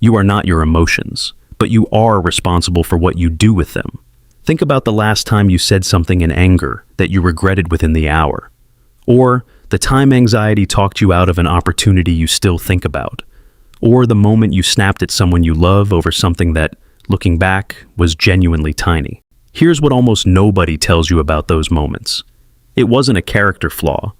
You are not your emotions, but you are responsible for what you do with them. Think about the last time you said something in anger that you regretted within the hour. Or the time anxiety talked you out of an opportunity you still think about. Or the moment you snapped at someone you love over something that, looking back, was genuinely tiny. Here's what almost nobody tells you about those moments. It wasn't a character flaw.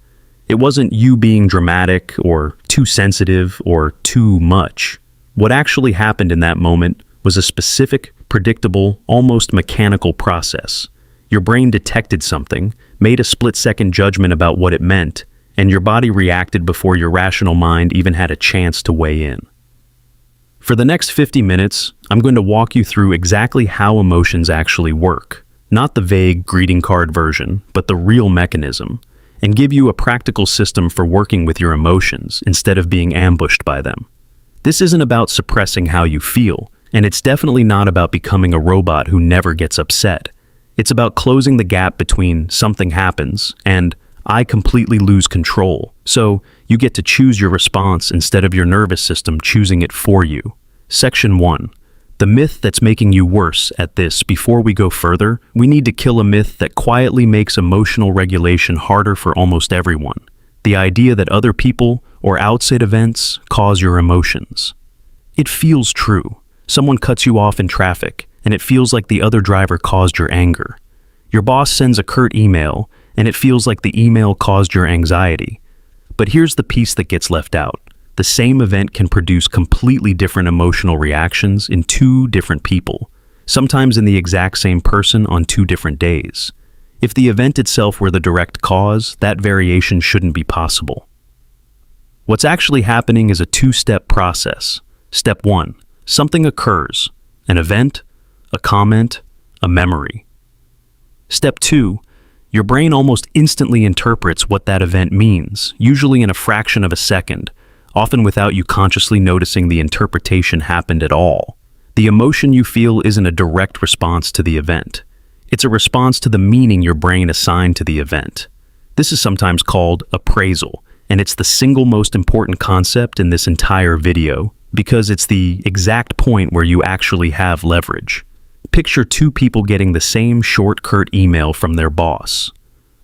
It wasn't you being dramatic or too sensitive or too much. What actually happened in that moment was a specific, predictable, almost mechanical process. Your brain detected something, made a split-second judgment about what it meant, and your body reacted before your rational mind even had a chance to weigh in. For the next 50 minutes, I'm going to walk you through exactly how emotions actually work. Not the vague greeting card version, but the real mechanism, and give you a practical system for working with your emotions instead of being ambushed by them. This isn't about suppressing how you feel, and it's definitely not about becoming a robot who never gets upset. It's about closing the gap between something happens and I completely lose control, so you get to choose your response instead of your nervous system choosing it for you. Section 1. The myth that's making you worse at this. Before we go further, we need to kill a myth that quietly makes emotional regulation harder for almost everyone. The idea that other people or outside events cause your emotions. It feels true. Someone cuts you off in traffic, and it feels like the other driver caused your anger. Your boss sends a curt email, and it feels like the email caused your anxiety. But here's the piece that gets left out. The same event can produce completely different emotional reactions in two different people, sometimes in the exact same person on two different days. If the event itself were the direct cause, that variation shouldn't be possible. What's actually happening is a two-step process. Step 1. Something occurs. An event, a comment, a memory. Step 2. Your brain almost instantly interprets what that event means, usually in a fraction of a second, often without you consciously noticing the interpretation happened at all. The emotion you feel isn't a direct response to the event. It's a response to the meaning your brain assigned to the event. This is sometimes called appraisal, and it's the single most important concept in this entire video because it's the exact point where you actually have leverage. Picture two people getting the same short, curt email from their boss.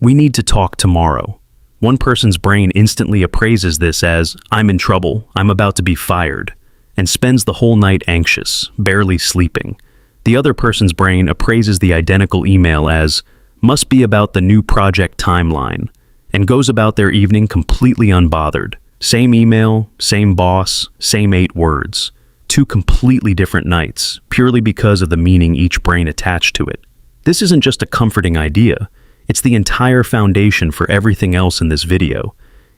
"We need to talk tomorrow." One person's brain instantly appraises this as, "I'm in trouble, I'm about to be fired," and spends the whole night anxious, barely sleeping. The other person's brain appraises the identical email as, "Must be about the new project timeline," and goes about their evening completely unbothered. Same email, same boss, same 8 words. Two completely different nights, purely because of the meaning each brain attached to it. This isn't just a comforting idea, it's the entire foundation for everything else in this video.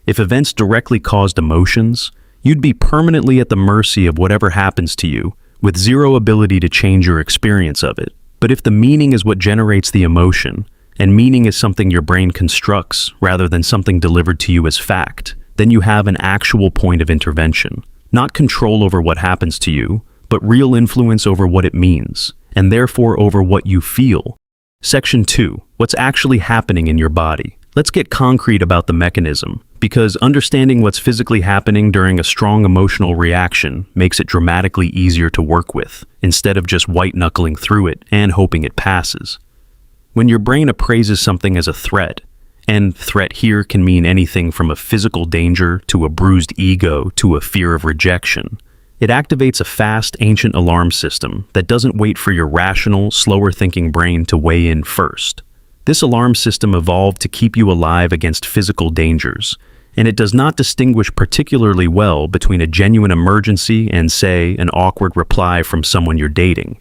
If events directly caused emotions, you'd be permanently at the mercy of whatever happens to you, with zero ability to change your experience of it. But if the meaning is what generates the emotion, and meaning is something your brain constructs rather than something delivered to you as fact, then you have an actual point of intervention. Not control over what happens to you, but real influence over what it means, and therefore over what you feel. Section 2. What's actually happening in your body? Let's get concrete about the mechanism, because understanding what's physically happening during a strong emotional reaction makes it dramatically easier to work with, instead of just white-knuckling through it and hoping it passes. When your brain appraises something as a threat, and threat here can mean anything from a physical danger to a bruised ego to a fear of rejection. It activates a fast, ancient alarm system that doesn't wait for your rational, slower-thinking brain to weigh in first. This alarm system evolved to keep you alive against physical dangers, and it does not distinguish particularly well between a genuine emergency and, say, an awkward reply from someone you're dating.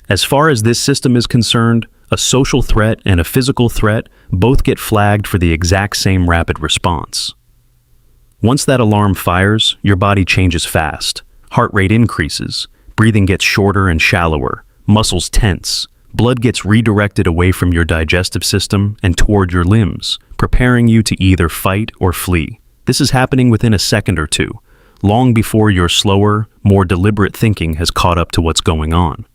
As far as this system is concerned, a social threat and a physical threat both get flagged for the exact same rapid response. Once that alarm fires, your body changes fast. Heart rate increases, breathing gets shorter and shallower, muscles tense, blood gets redirected away from your digestive system and toward your limbs, preparing you to either fight or flee. This is happening within a second or two, long before your slower, more deliberate thinking has caught up to what's going on.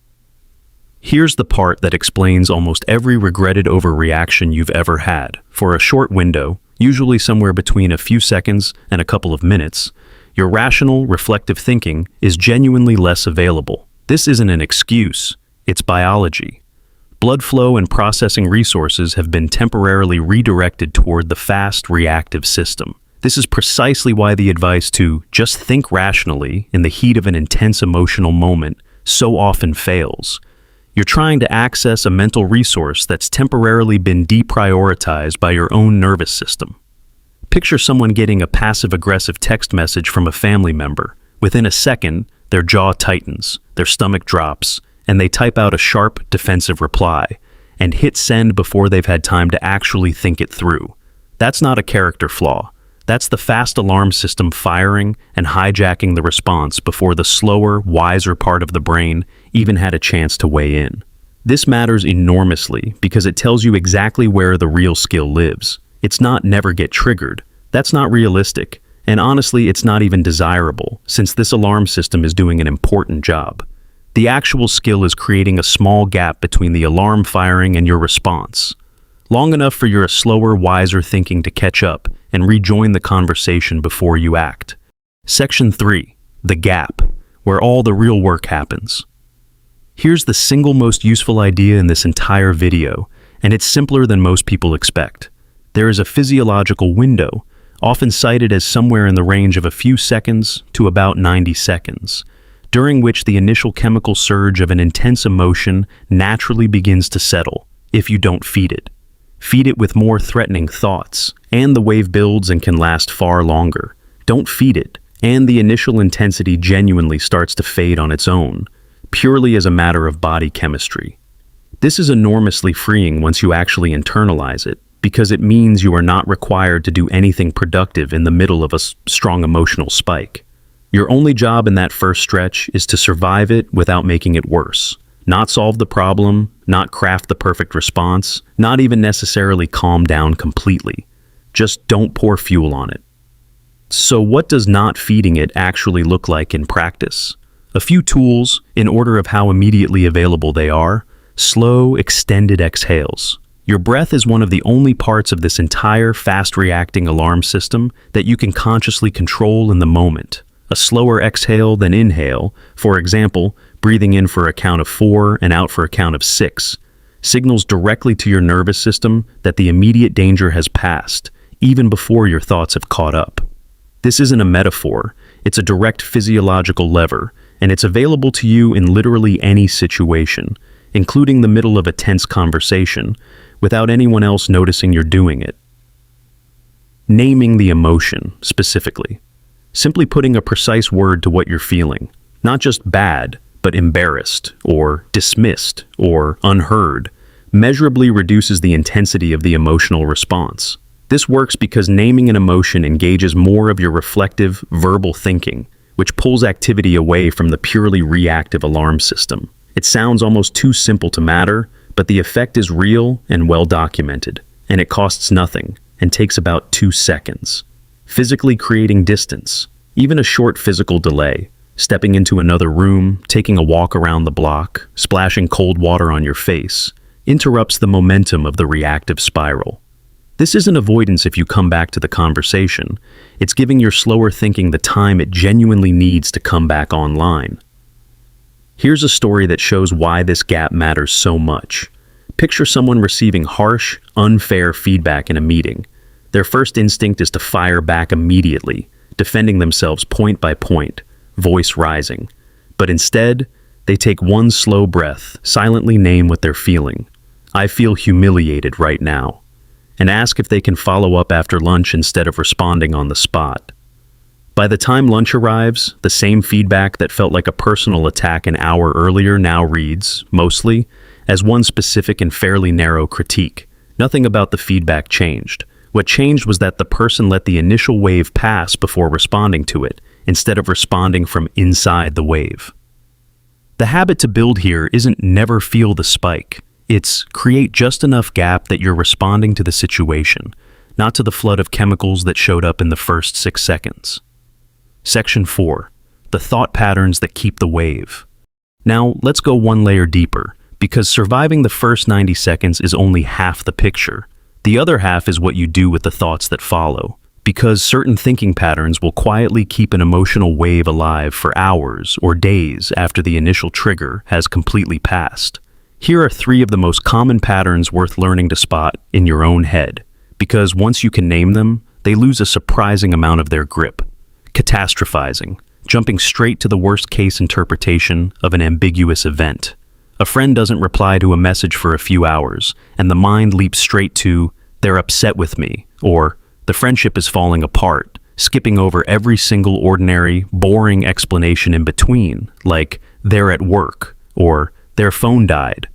Here's the part that explains almost every regretted overreaction you've ever had. For a short window, usually somewhere between a few seconds and a couple of minutes, Your rational, reflective thinking is genuinely less available. This isn't an excuse, it's biology. Blood flow and processing resources have been temporarily redirected toward the fast, reactive system. This is precisely why the advice to just think rationally in the heat of an intense emotional moment so often fails. You're trying to access a mental resource that's temporarily been deprioritized by your own nervous system. Picture someone getting a passive-aggressive text message from a family member. Within a second, their jaw tightens, their stomach drops, and they type out a sharp, defensive reply and hit send before they've had time to actually think it through. That's not a character flaw. That's the fast alarm system firing and hijacking the response before the slower, wiser part of the brain even had a chance to weigh in. This matters enormously because it tells you exactly where the real skill lives. It's not never get triggered. That's not realistic. And honestly, it's not even desirable, since this alarm system is doing an important job. The actual skill is creating a small gap between the alarm firing and your response, long enough for your slower, wiser thinking to catch up and rejoin the conversation before you act. Section 3. The gap, where all the real work happens. Here's the single most useful idea in this entire video, and it's simpler than most people expect. There is a physiological window, often cited as somewhere in the range of a few seconds to about 90 seconds, during which the initial chemical surge of an intense emotion naturally begins to settle if you don't feed it. Feed it with more threatening thoughts, and the wave builds and can last far longer. Don't feed it, and the initial intensity genuinely starts to fade on its own, purely as a matter of body chemistry. This is enormously freeing once you actually internalize it, because it means you are not required to do anything productive in the middle of a strong emotional spike. Your only job in that first stretch is to survive it without making it worse. Not solve the problem, not craft the perfect response, not even necessarily calm down completely. Just don't pour fuel on it. So what does not feeding it actually look like in practice? A few tools, in order of how immediately available they are. Slow, extended exhales. Your breath is one of the only parts of this entire fast-reacting alarm system that you can consciously control in the moment. A slower exhale than inhale, for example, breathing in for a count of 4 and out for a count of 6, signals directly to your nervous system that the immediate danger has passed, even before your thoughts have caught up. This isn't a metaphor, it's a direct physiological lever, and it's available to you in literally any situation, including the middle of a tense conversation, without anyone else noticing you're doing it. Naming the emotion, specifically. Simply putting a precise word to what you're feeling. Not just bad, but embarrassed, or dismissed, or unheard, measurably reduces the intensity of the emotional response. This works because naming an emotion engages more of your reflective, verbal thinking, which pulls activity away from the purely reactive alarm system. It sounds almost too simple to matter, but the effect is real and well documented, and it costs nothing, and takes about 2 seconds. Physically creating distance, even a short physical delay, stepping into another room, taking a walk around the block, splashing cold water on your face, interrupts the momentum of the reactive spiral. This isn't avoidance if you come back to the conversation. It's giving your slower thinking the time it genuinely needs to come back online. Here's a story that shows why this gap matters so much. Picture someone receiving harsh, unfair feedback in a meeting. Their first instinct is to fire back immediately, defending themselves point by point, voice rising. But instead, they take one slow breath, silently name what they're feeling. I feel humiliated right now. And ask if they can follow up after lunch instead of responding on the spot. By the time lunch arrives, the same feedback that felt like a personal attack an hour earlier now reads, mostly, as one specific and fairly narrow critique. Nothing about the feedback changed. What changed was that the person let the initial wave pass before responding to it, instead of responding from inside the wave. The habit to build here isn't never feel the spike. It's create just enough gap that you're responding to the situation, not to the flood of chemicals that showed up in the first 6 seconds. Section 4. The thought patterns that keep the wave. Now, let's go one layer deeper, because surviving the first 90 seconds is only half the picture. The other half is what you do with the thoughts that follow. because certain thinking patterns will quietly keep an emotional wave alive for hours or days after the initial trigger has completely passed. Here are 3 of the most common patterns worth learning to spot in your own head, because once you can name them, they lose a surprising amount of their grip. Catastrophizing, jumping straight to the worst-case interpretation of an ambiguous event. A friend doesn't reply to a message for a few hours, and the mind leaps straight to, "They're upset with me," or "The friendship is falling apart," skipping over every single ordinary, boring explanation in between, like "they're at work," or "their phone died."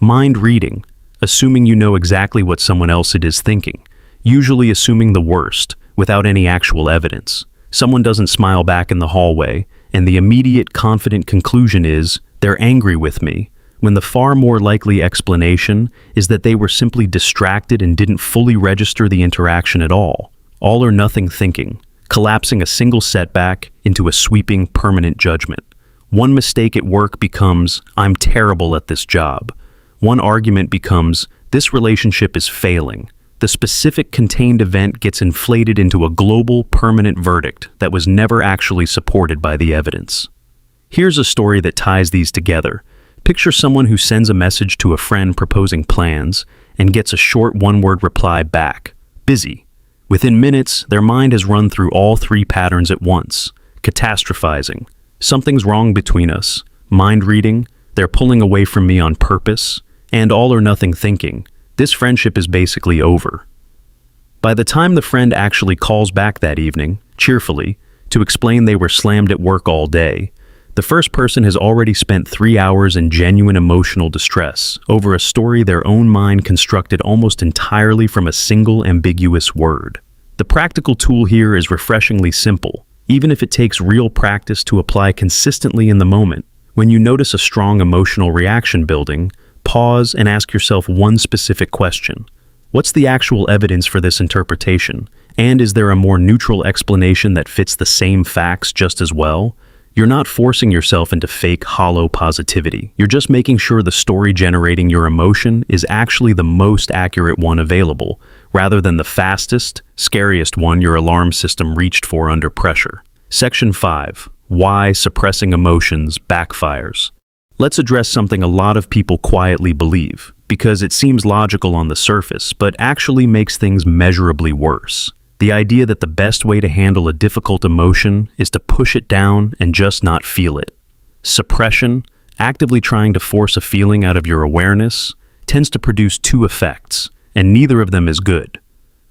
Mind reading, assuming you know exactly what someone else it is thinking, usually assuming the worst, without any actual evidence. Someone doesn't smile back in the hallway, and the immediate confident conclusion is, "They're angry with me," when the far more likely explanation is that they were simply distracted and didn't fully register the interaction at all. All or nothing thinking, collapsing a single setback into a sweeping, permanent judgment. One mistake at work becomes, "I'm terrible at this job." One argument becomes, "This relationship is failing." The specific contained event gets inflated into a global, permanent verdict that was never actually supported by the evidence. Here's a story that ties these together. Picture someone who sends a message to a friend proposing plans and gets a short one-word reply back, "busy." Within minutes, their mind has run through all 3 patterns at once. Catastrophizing, "Something's wrong between us." Mind reading, "They're pulling away from me on purpose." And all or nothing thinking, "This friendship is basically over." By the time the friend actually calls back that evening, cheerfully, to explain they were slammed at work all day, the first person has already spent 3 hours in genuine emotional distress over a story their own mind constructed almost entirely from a single ambiguous word. The practical tool here is refreshingly simple, even if it takes real practice to apply consistently in the moment. When you notice a strong emotional reaction building, pause and ask yourself one specific question. What's the actual evidence for this interpretation? And is there a more neutral explanation that fits the same facts just as well? You're not forcing yourself into fake, hollow positivity. You're just making sure the story generating your emotion is actually the most accurate one available, rather than the fastest, scariest one your alarm system reached for under pressure. Section 5. Why suppressing emotions backfires. Let's address something a lot of people quietly believe, because it seems logical on the surface, but actually makes things measurably worse. The idea that the best way to handle a difficult emotion is to push it down and just not feel it. Suppression, actively trying to force a feeling out of your awareness, tends to produce 2 effects, and neither of them is good.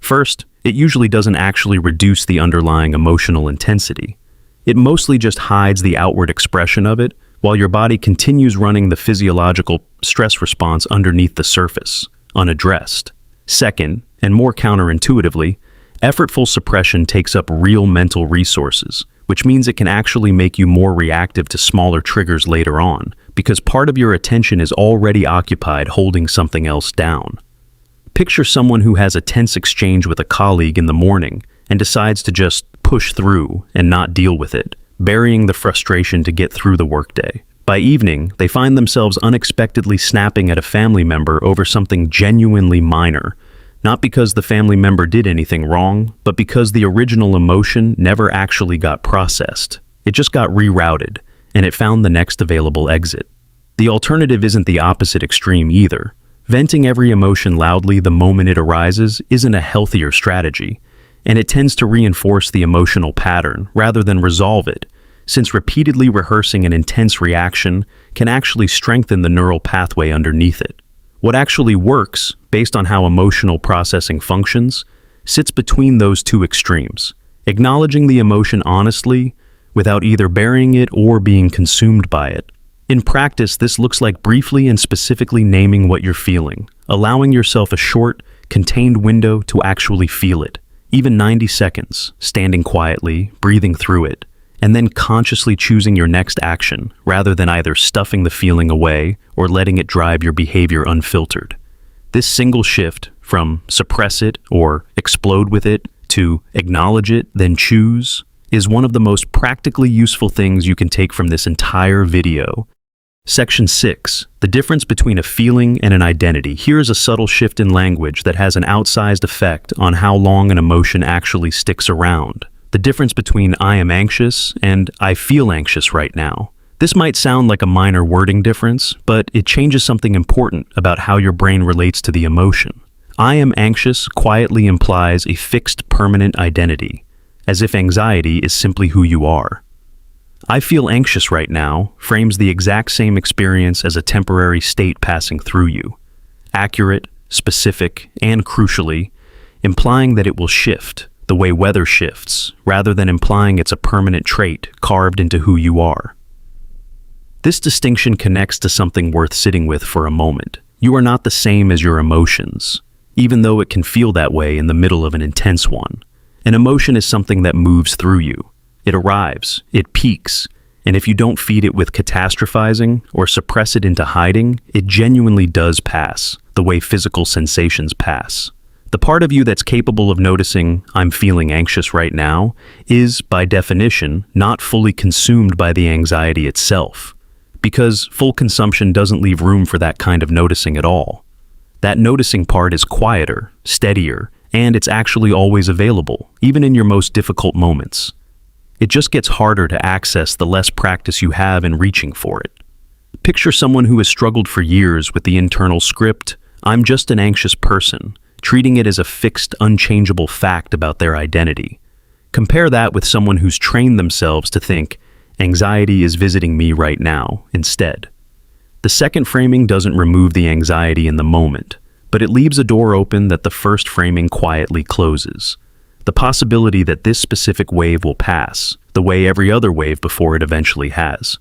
First, it usually doesn't actually reduce the underlying emotional intensity. It mostly just hides the outward expression of it, while your body continues running the physiological stress response underneath the surface, unaddressed. Second, and more counterintuitively, effortful suppression takes up real mental resources, which means it can actually make you more reactive to smaller triggers later on, because part of your attention is already occupied holding something else down. Picture someone who has a tense exchange with a colleague in the morning and decides to just push through and not deal with it, burying the frustration to get through the workday. By evening, they find themselves unexpectedly snapping at a family member over something genuinely minor, not because the family member did anything wrong, but because the original emotion never actually got processed. It just got rerouted, and it found the next available exit. The alternative isn't the opposite extreme either. Venting every emotion loudly the moment it arises isn't a healthier strategy, and it tends to reinforce the emotional pattern rather than resolve it, since repeatedly rehearsing an intense reaction can actually strengthen the neural pathway underneath it. What actually works, based on how emotional processing functions, sits between those 2 extremes, acknowledging the emotion honestly without either burying it or being consumed by it. In practice, this looks like briefly and specifically naming what you're feeling, allowing yourself a short, contained window to actually feel it, even 90 seconds, standing quietly, breathing through it, and then consciously choosing your next action rather than either stuffing the feeling away or letting it drive your behavior unfiltered. This single shift from suppress it or explode with it to acknowledge it, then choose, is one of the most practically useful things you can take from this entire video. Section 6. The difference between a feeling and an identity. Here's a subtle shift in language that has an outsized effect on how long an emotion actually sticks around. The difference between I am anxious and I feel anxious right now. This might sound like a minor wording difference, but it changes something important about how your brain relates to the emotion. I am anxious quietly implies a fixed, permanent identity, as if anxiety is simply who you are. I feel anxious right now frames the exact same experience as a temporary state passing through you. Accurate, specific, and crucially, implying that it will shift, the way weather shifts, rather than implying it's a permanent trait carved into who you are. This distinction connects to something worth sitting with for a moment. You are not the same as your emotions, even though it can feel that way in the middle of an intense one. An emotion is something that moves through you. It arrives, it peaks, and if you don't feed it with catastrophizing or suppress it into hiding, it genuinely does pass, the way physical sensations pass. The part of you that's capable of noticing, I'm feeling anxious right now, is, by definition, not fully consumed by the anxiety itself, because full consumption doesn't leave room for that kind of noticing at all. That noticing part is quieter, steadier, and it's actually always available, even in your most difficult moments. It just gets harder to access the less practice you have in reaching for it. Picture someone who has struggled for years with the internal script, I'm just an anxious person, treating it as a fixed, unchangeable fact about their identity. Compare that with someone who's trained themselves to think, anxiety is visiting me right now, instead. The second framing doesn't remove the anxiety in the moment, but it leaves a door open that the first framing quietly closes. The possibility that this specific wave will pass, the way every other wave before it eventually has.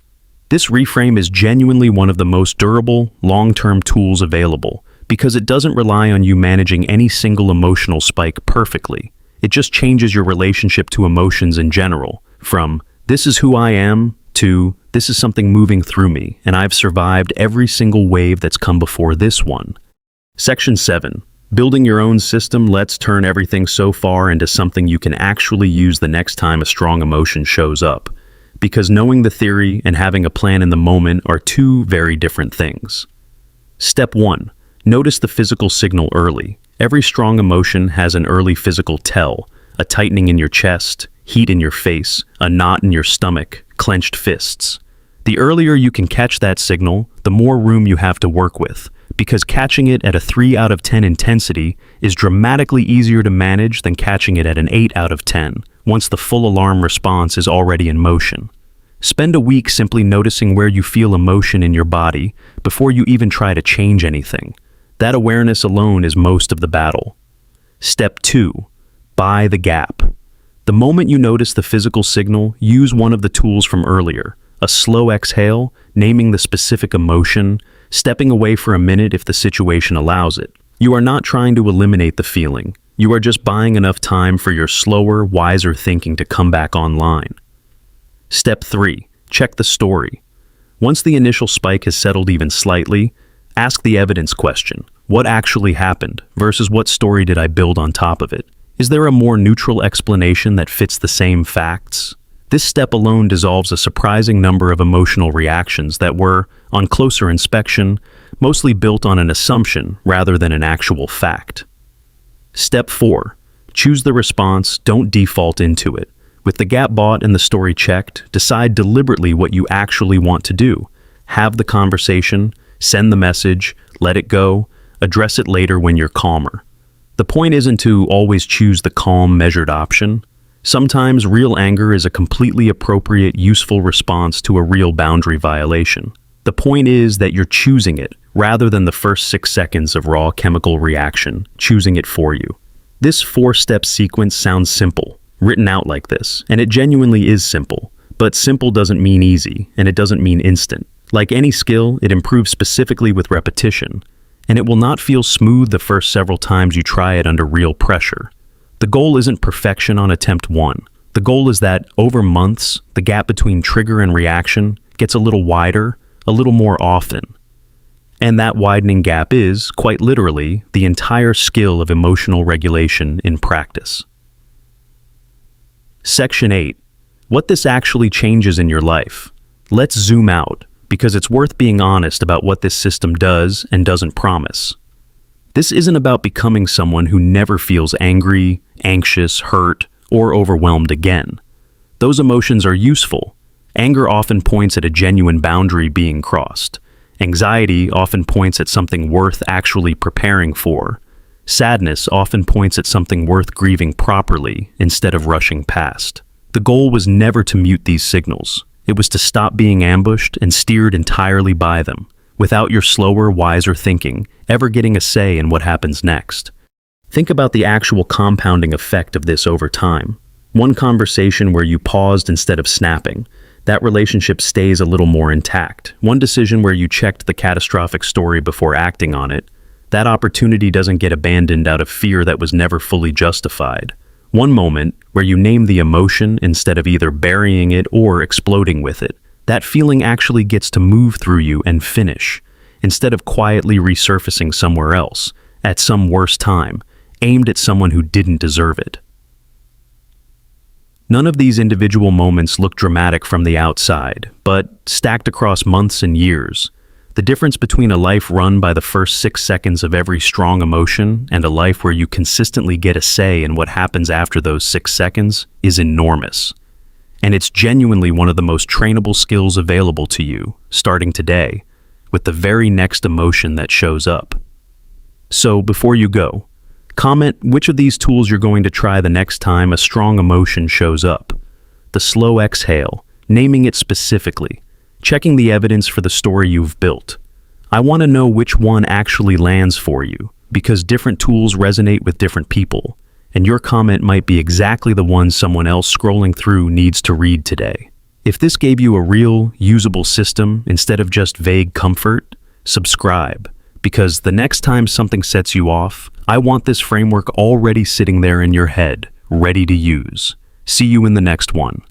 This reframe is genuinely one of the most durable, long-term tools available, because it doesn't rely on you managing any single emotional spike perfectly. It just changes your relationship to emotions in general, from this is who I am to this is something moving through me, and I've survived every single wave that's come before this one. Section 7. Building your own system lets turn everything so far into something you can actually use the next time a strong emotion shows up, because knowing the theory and having a plan in the moment are two very different things. Step 1. Notice the physical signal early. Every strong emotion has an early physical tell, a tightening in your chest, heat in your face, a knot in your stomach, clenched fists. The earlier you can catch that signal, the more room you have to work with, because catching it at a 3 out of 10 intensity is dramatically easier to manage than catching it at an 8 out of 10, once the full alarm response is already in motion. Spend a week simply noticing where you feel emotion in your body before you even try to change anything. That awareness alone is most of the battle. Step 2. Buy the gap. The moment you notice the physical signal, use one of the tools from earlier, a slow exhale, naming the specific emotion, stepping away for a minute if the situation allows it. You are not trying to eliminate the feeling. You are just buying enough time for your slower, wiser thinking to come back online. Step 3. Check the story. Once the initial spike has settled even slightly, ask the evidence question. What actually happened versus what story did I build on top of it? Is there a more neutral explanation that fits the same facts? This step alone dissolves a surprising number of emotional reactions that were, on closer inspection, mostly built on an assumption rather than an actual fact. Step 4. Choose the response, don't default into it. With the gap bought and the story checked, decide deliberately what you actually want to do. Have the conversation, send the message, let it go, address it later when you're calmer. The point isn't to always choose the calm, measured option. Sometimes real anger is a completely appropriate, useful response to a real boundary violation. The point is that you're choosing it, rather than the first 6 seconds of raw chemical reaction, choosing it for you. This 4-step sequence sounds simple, written out like this, and it genuinely is simple. But simple doesn't mean easy, and it doesn't mean instant. Like any skill, it improves specifically with repetition, and it will not feel smooth the first several times you try it under real pressure. The goal isn't perfection on attempt 1. The goal is that, over months, the gap between trigger and reaction gets a little wider, a little more often. And that widening gap is, quite literally, the entire skill of emotional regulation in practice. Section 8. What this actually changes in your life. Let's zoom out. because it's worth being honest about what this system does and doesn't promise. This isn't about becoming someone who never feels angry, anxious, hurt, or overwhelmed again. Those emotions are useful. Anger often points at a genuine boundary being crossed. Anxiety often points at something worth actually preparing for. Sadness often points at something worth grieving properly instead of rushing past. The goal was never to mute these signals. It was to stop being ambushed and steered entirely by them, without your slower, wiser thinking ever getting a say in what happens next. Think about the actual compounding effect of this over time. One conversation where you paused instead of snapping, that relationship stays a little more intact. One decision where you checked the catastrophic story before acting on it, that opportunity doesn't get abandoned out of fear that was never fully justified. One moment where you name the emotion instead of either burying it or exploding with it, that feeling actually gets to move through you and finish, instead of quietly resurfacing somewhere else, at some worse time, aimed at someone who didn't deserve it. None of these individual moments look dramatic from the outside, but stacked across months and years, the difference between a life run by the first 6 seconds of every strong emotion and a life where you consistently get a say in what happens after those 6 seconds is enormous. And it's genuinely one of the most trainable skills available to you, starting today, with the very next emotion that shows up. So before you go, comment which of these tools you're going to try the next time a strong emotion shows up. The slow exhale, naming it specifically, checking the evidence for the story you've built. I want to know which one actually lands for you, because different tools resonate with different people, and your comment might be exactly the one someone else scrolling through needs to read today. If this gave you a real, usable system instead of just vague comfort, subscribe, because the next time something sets you off, I want this framework already sitting there in your head, ready to use. See you in the next one.